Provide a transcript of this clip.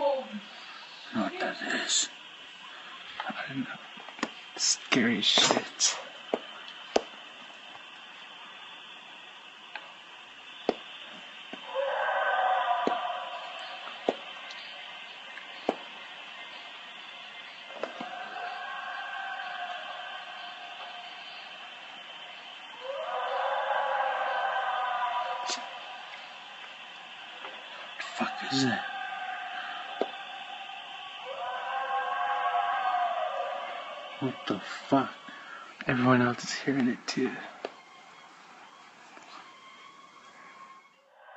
know what that is. I don't know. Scary shit. What the fuck is that? What the fuck? Everyone else is hearing it too.